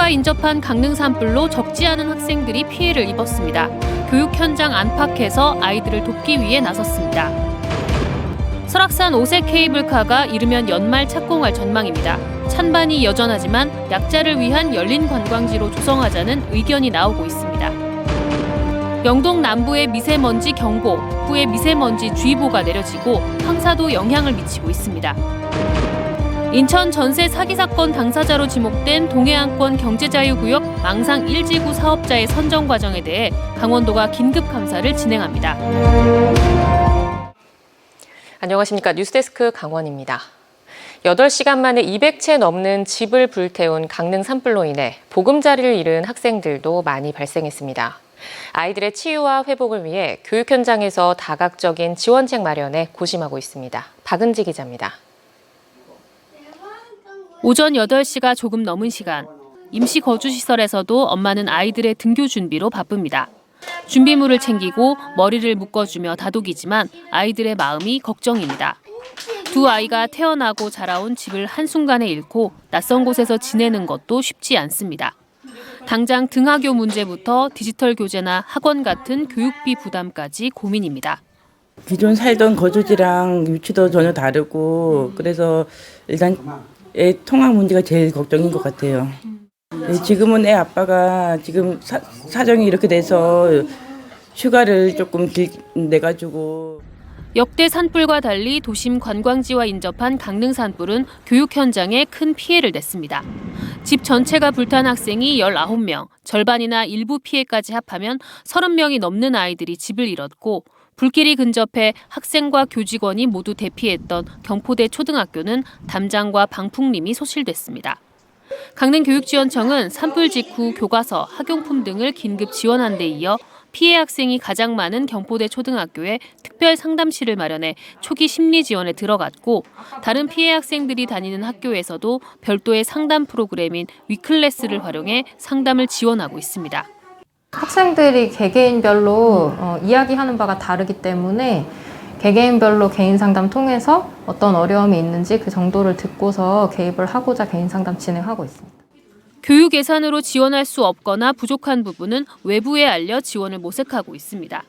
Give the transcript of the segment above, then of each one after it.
교육과 인접한 강릉 산불로 적지 않은 학생들이 피해를 입었습니다. 교육 현장 안팎에서 아이들을 돕기 위해 나섰습니다. 설악산 5색 케이블카가 이르면 연말 착공할 전망입니다. 찬반이 여전하지만 약자를 위한 열린 관광지로 조성하자는 의견이 나오고 있습니다. 영동 남부의 미세먼지 경보, 북부의 미세먼지 주의보가 내려지고 황사도 영향을 미치고 있습니다. 인천 전세 사기 사건 당사자로 지목된 동해안권 경제자유구역 망상 1지구 사업자의 선정 과정에 대해 강원도가 긴급 감사를 진행합니다. 안녕하십니까. 뉴스데스크 강원입니다. 8시간 만에 200채 넘는 집을 불태운 강릉 산불로 인해 보금자리를 잃은 학생들도 많이 발생했습니다. 아이들의 치유와 회복을 위해 교육 현장에서 다각적인 지원책 마련에 고심하고 있습니다. 박은지 기자입니다. 오전 8시가 조금 넘은 시간, 임시 거주시설에서도 엄마는 아이들의 등교 준비로 바쁩니다. 준비물을 챙기고 머리를 묶어주며 다독이지만 아이들의 마음이 걱정입니다. 두 아이가 태어나고 자라온 집을 한순간에 잃고 낯선 곳에서 지내는 것도 쉽지 않습니다. 당장 등하교 문제부터 디지털 교재나 학원 같은 교육비 부담까지 고민입니다. 기존 살던 거주지랑 위치도 전혀 다르고 그래서 일단 애 통학 문제가 제일 걱정인 것 같아요. 지금은 애 아빠가 지금 사정이 이렇게 돼서 휴가를 조금 내가지고. 역대 산불과 달리 도심 관광지와 인접한 강릉 산불은 교육 현장에 큰 피해를 냈습니다. 집 전체가 불탄 학생이 19명, 절반이나 일부 피해까지 합하면 30명이 넘는 아이들이 집을 잃었고 불길이 근접해 학생과 교직원이 모두 대피했던 경포대 초등학교는 담장과 방풍림이 소실됐습니다. 강릉교육지원청은 산불 직후 교과서, 학용품 등을 긴급 지원한 데 이어 피해 학생이 가장 많은 경포대 초등학교에 특별 상담실을 마련해 초기 심리 지원에 들어갔고 다른 피해 학생들이 다니는 학교에서도 별도의 상담 프로그램인 위클래스를 활용해 상담을 지원하고 있습니다. 학생들이 개개인별로 이야기하는 바가 다르기 때문에 개개인별로 개인 상담 통해서 어떤 어려움이 있는지 그 정도를 듣고서 개입을 하고자 개인 상담 진행하고 있습니다. 교육 예산으로 지원할 수 없거나 부족한 부분은 외부에 알려 지원을 모색하고 있습니다.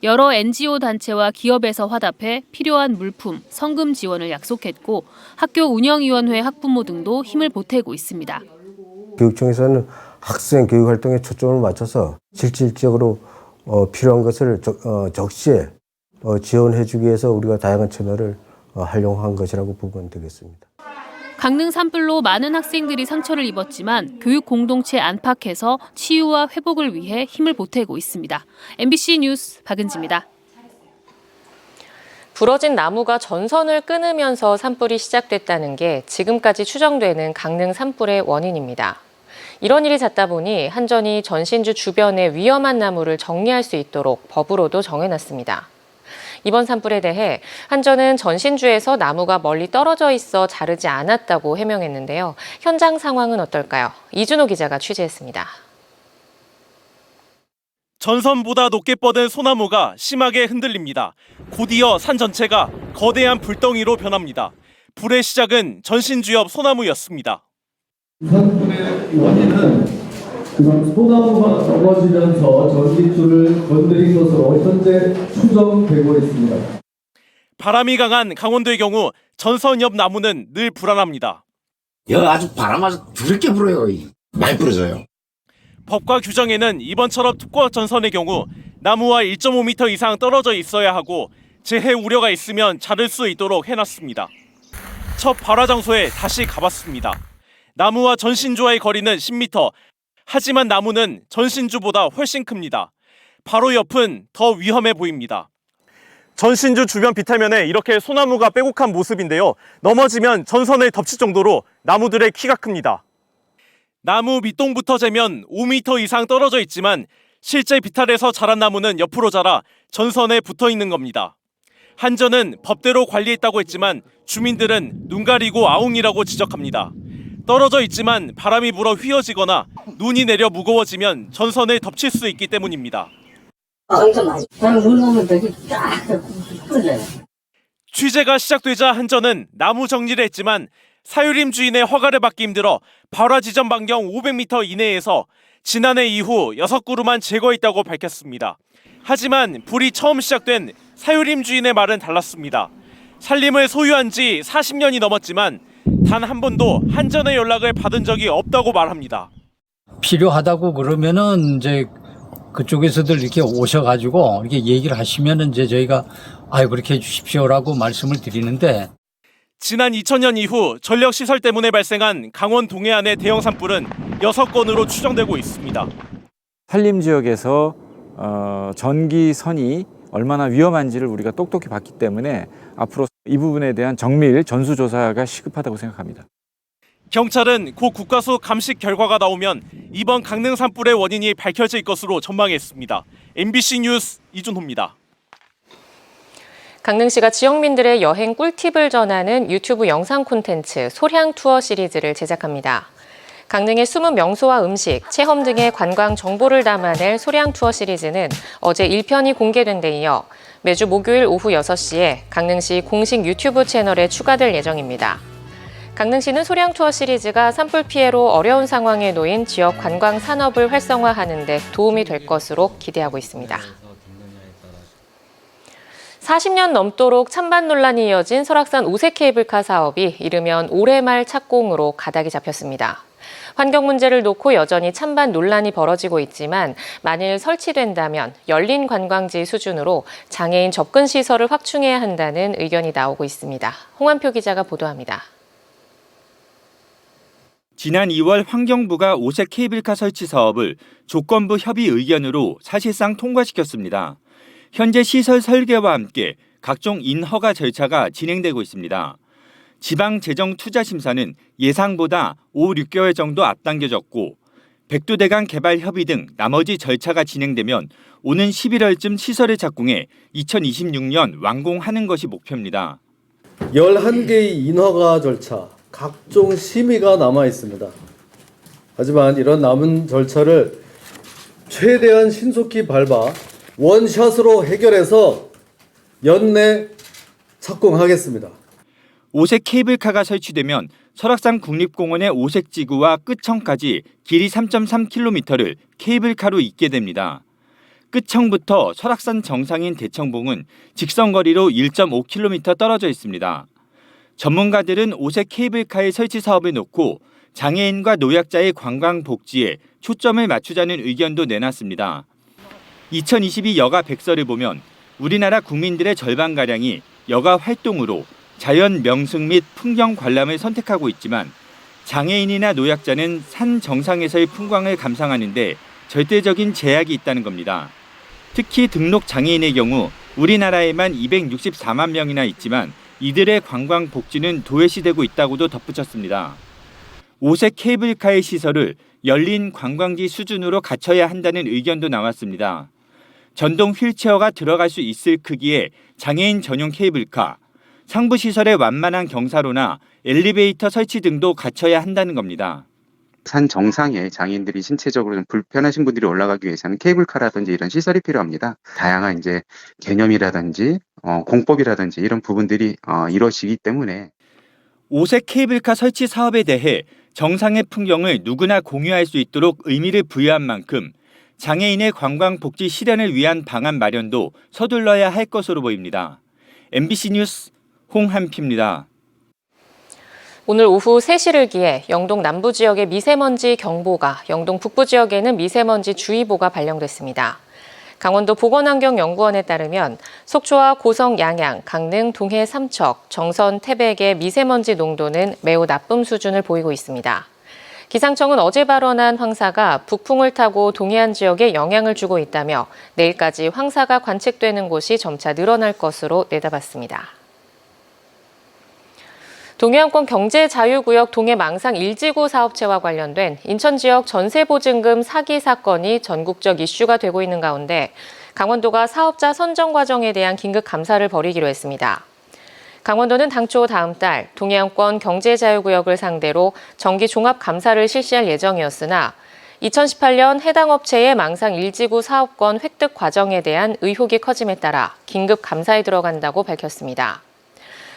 여러 NGO 단체와 기업에서 화답해 필요한 물품, 성금 지원을 약속했고 학교 운영위원회 학부모 등도 힘을 보태고 있습니다. 교육청에서는 학생 교육 활동에 초점을 맞춰서 실질적으로 필요한 것을 적시에 지원해주기 위해서 우리가 다양한 채널을 활용한 것이라고 보면 되겠습니다. 강릉 산불로 많은 학생들이 상처를 입었지만 교육 공동체 안팎에서 치유와 회복을 위해 힘을 보태고 있습니다. MBC 뉴스 박은지입니다. 부러진 나무가 전선을 끊으면서 산불이 시작됐다는 게 지금까지 추정되는 강릉 산불의 원인입니다. 이런 일이 잦다 보니 한전이 전신주 주변의 위험한 나무를 정리할 수 있도록 법으로도 정해놨습니다. 이번 산불에 대해 한전은 전신주에서 나무가 멀리 떨어져 있어 자르지 않았다고 해명했는데요. 현장 상황은 어떨까요? 이준호 기자가 취재했습니다. 전선보다 높게 뻗은 소나무가 심하게 흔들립니다. 곧이어 산 전체가 거대한 불덩이로 변합니다. 불의 시작은 전신주 옆 소나무였습니다. 산불의 원인은 소나무가 넘어지면서 전기줄을 건드린 것으로 현재 추정되고 있습니다. 바람이 강한 강원도의 경우 전선 옆 나무는 늘 불안합니다. 여기 아주 바람 아주 두렵게 불어요. 많이 부러져요. 법과 규정에는 이번처럼 특고 전선의 경우 나무와 1.5m 이상 떨어져 있어야 하고 재해 우려가 있으면 자를 수 있도록 해놨습니다. 첫 발화 장소에 다시 가봤습니다. 나무와 전신주와의 거리는 10m. 하지만 나무는 전신주보다 훨씬 큽니다. 바로 옆은 더 위험해 보입니다. 전신주 주변 비탈면에 이렇게 소나무가 빼곡한 모습인데요. 넘어지면 전선을 덮칠 정도로 나무들의 키가 큽니다. 나무 밑동부터 재면 5m 이상 떨어져 있지만 실제 비탈에서 자란 나무는 옆으로 자라 전선에 붙어 있는 겁니다. 한전은 법대로 관리했다고 했지만 주민들은 눈 가리고 아웅이라고 지적합니다. 떨어져 있지만 바람이 불어 휘어지거나 눈이 내려 무거워지면 전선을 덮칠 수 있기 때문입니다. 취재가 시작되자 한전은 나무 정리를 했지만 사유림 주인의 허가를 받기 힘들어 발화 지점 반경 500m 이내에서 지난해 이후 6그루만 제거했다고 밝혔습니다. 하지만 불이 처음 시작된 사유림 주인의 말은 달랐습니다. 산림을 소유한 지 40년이 넘었지만 단 한 번도 한전의 연락을 받은 적이 없다고 말합니다. 필요하다고 그러면은 이제 그쪽에서들 이렇게 오셔가지고 이렇게 얘기를 하시면은 이제 저희가 그렇게 해주십시오라고 말씀을 드리는데, 지난 2000년 이후 전력 시설 때문에 발생한 강원 동해안의 대형 산불은 6건으로 추정되고 있습니다. 산림 지역에서 전기선이 얼마나 위험한지를 우리가 똑똑히 봤기 때문에 앞으로 이 부분에 대한 정밀 전수조사가 시급하다고 생각합니다. 경찰은 곧 국가수 감식 결과가 나오면 이번 강릉 산불의 원인이 밝혀질 것으로 전망했습니다. MBC 뉴스 이준호입니다. 강릉시가 지역민들의 여행 꿀팁을 전하는 유튜브 영상 콘텐츠 소량 투어 시리즈를 제작합니다. 강릉의 숨은 명소와 음식, 체험 등의 관광 정보를 담아낼 소량 투어 시리즈는 어제 1편이 공개된 데 이어 매주 목요일 오후 6시에 강릉시 공식 유튜브 채널에 추가될 예정입니다. 강릉시는 소량 투어 시리즈가 산불 피해로 어려운 상황에 놓인 지역 관광 산업을 활성화하는 데 도움이 될 것으로 기대하고 있습니다. 40년 넘도록 찬반 논란이 이어진 설악산 오색 케이블카 사업이 이르면 올해 말 착공으로 가닥이 잡혔습니다. 환경 문제를 놓고 여전히 찬반 논란이 벌어지고 있지만 만일 설치된다면 열린 관광지 수준으로 장애인 접근 시설을 확충해야 한다는 의견이 나오고 있습니다. 홍한표 기자가 보도합니다. 지난 2월 환경부가 오색 케이블카 설치 사업을 조건부 협의 의견으로 사실상 통과시켰습니다. 현재 시설 설계와 함께 각종 인허가 절차가 진행되고 있습니다. 지방재정투자심사는 예상보다 5-6개월 정도 앞당겨졌고 백두대간 개발 협의 등 나머지 절차가 진행되면 오는 11월쯤 시설을 착공해 2026년 완공하는 것이 목표입니다. 11개의 인허가 절차, 각종 심의가 남아 있습니다. 하지만 이런 남은 절차를 최대한 신속히 밟아 원샷으로 해결해서 연내 착공하겠습니다. 오색 케이블카가 설치되면 설악산 국립공원의 오색지구와 끝청까지 길이 3.3km를 케이블카로 잇게 됩니다. 끝청부터 설악산 정상인 대청봉은 직선거리로 1.5km 떨어져 있습니다. 전문가들은 오색 케이블카의 설치 사업을 놓고 장애인과 노약자의 관광 복지에 초점을 맞추자는 의견도 내놨습니다. 2022 여가 백서를 보면 우리나라 국민들의 절반가량이 여가 활동으로 자연 명승 및 풍경 관람을 선택하고 있지만 장애인이나 노약자는 산 정상에서의 풍광을 감상하는 데 절대적인 제약이 있다는 겁니다. 특히 등록 장애인의 경우 우리나라에만 264만 명이나 있지만 이들의 관광 복지는 도외시되고 있다고도 덧붙였습니다. 오색 케이블카의 시설을 열린 관광지 수준으로 갖춰야 한다는 의견도 나왔습니다. 전동 휠체어가 들어갈 수 있을 크기의 장애인 전용 케이블카, 상부시설의 완만한 경사로나 엘리베이터 설치 등도 갖춰야 한다는 겁니다. 산 정상에 장애인들이 신체적으로 좀 불편하신 분들이 올라가기 위해서는 케이블카라든지 이런 시설이 필요합니다. 다양한 이제 개념이라든지 공법이라든지 이런 부분들이 이루어지기 때문에 오색 케이블카 설치 사업에 대해 정상의 풍경을 누구나 공유할 수 있도록 의미를 부여한 만큼 장애인의 관광 복지 실현을 위한 방안 마련도 서둘러야 할 것으로 보입니다. MBC 뉴스 홍한표입니다. 오늘 오후 3시를 기해 영동 남부 지역에 미세먼지 경보가, 영동 북부 지역에는 미세먼지 주의보가 발령됐습니다. 강원도 보건환경연구원에 따르면 속초와 고성 양양, 강릉, 동해 삼척, 정선, 태백의 미세먼지 농도는 매우 나쁨 수준을 보이고 있습니다. 기상청은 어제 발원한 황사가 북풍을 타고 동해안 지역에 영향을 주고 있다며 내일까지 황사가 관측되는 곳이 점차 늘어날 것으로 내다봤습니다. 동해안권 경제자유구역 동해망상 1지구 사업체와 관련된 인천 지역 전세보증금 사기 사건이 전국적 이슈가 되고 있는 가운데 강원도가 사업자 선정 과정에 대한 긴급 감사를 벌이기로 했습니다. 강원도는 당초 다음 달 동해안권 경제자유구역을 상대로 정기 종합감사를 실시할 예정이었으나 2018년 해당 업체의 망상 1지구 사업권 획득 과정에 대한 의혹이 커짐에 따라 긴급 감사에 들어간다고 밝혔습니다.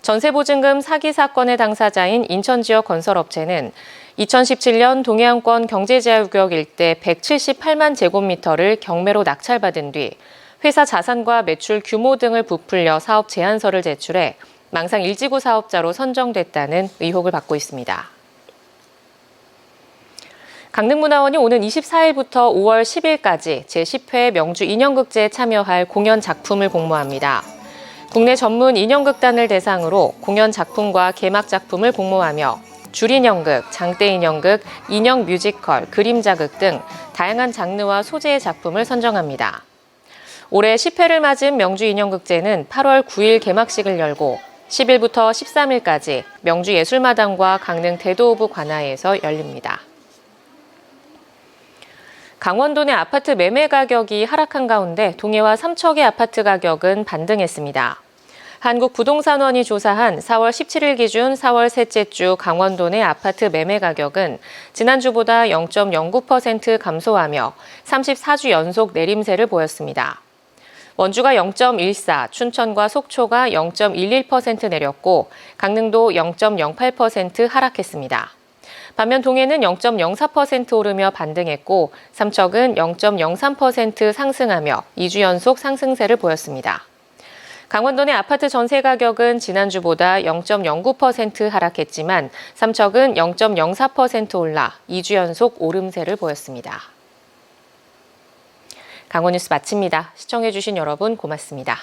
전세보증금 사기 사건의 당사자인 인천 지역 건설업체는 2017년 동해안권 경제제한구역 일대 178만 제곱미터를 경매로 낙찰받은 뒤 회사 자산과 매출 규모 등을 부풀려 사업 제안서를 제출해 망상 일지구 사업자로 선정됐다는 의혹을 받고 있습니다. 강릉문화원이 오는 24일부터 5월 10일까지 제10회 명주 인형극제에 참여할 공연 작품을 공모합니다. 국내 전문 인형극단을 대상으로 공연 작품과 개막 작품을 공모하며 줄인형극, 장대인형극, 인형 뮤지컬, 그림자극 등 다양한 장르와 소재의 작품을 선정합니다. 올해 10회를 맞은 명주 인형극제는 8월 9일 개막식을 열고 10일부터 13일까지 명주 예술마당과 강릉 대도호부 관아에서 열립니다. 강원도 내 아파트 매매 가격이 하락한 가운데 동해와 삼척의 아파트 가격은 반등했습니다. 한국부동산원이 조사한 4월 17일 기준 4월 셋째 주 강원도 내 아파트 매매 가격은 지난주보다 0.09% 감소하며 34주 연속 내림세를 보였습니다. 원주가 0.14, 춘천과 속초가 0.11% 내렸고 강릉도 0.08% 하락했습니다. 반면 동해는 0.04% 오르며 반등했고 삼척은 0.03% 상승하며 2주 연속 상승세를 보였습니다. 강원도 내 아파트 전세 가격은 지난주보다 0.09% 하락했지만 삼척은 0.04% 올라 2주 연속 오름세를 보였습니다. 강원뉴스 마칩니다. 시청해주신 여러분 고맙습니다.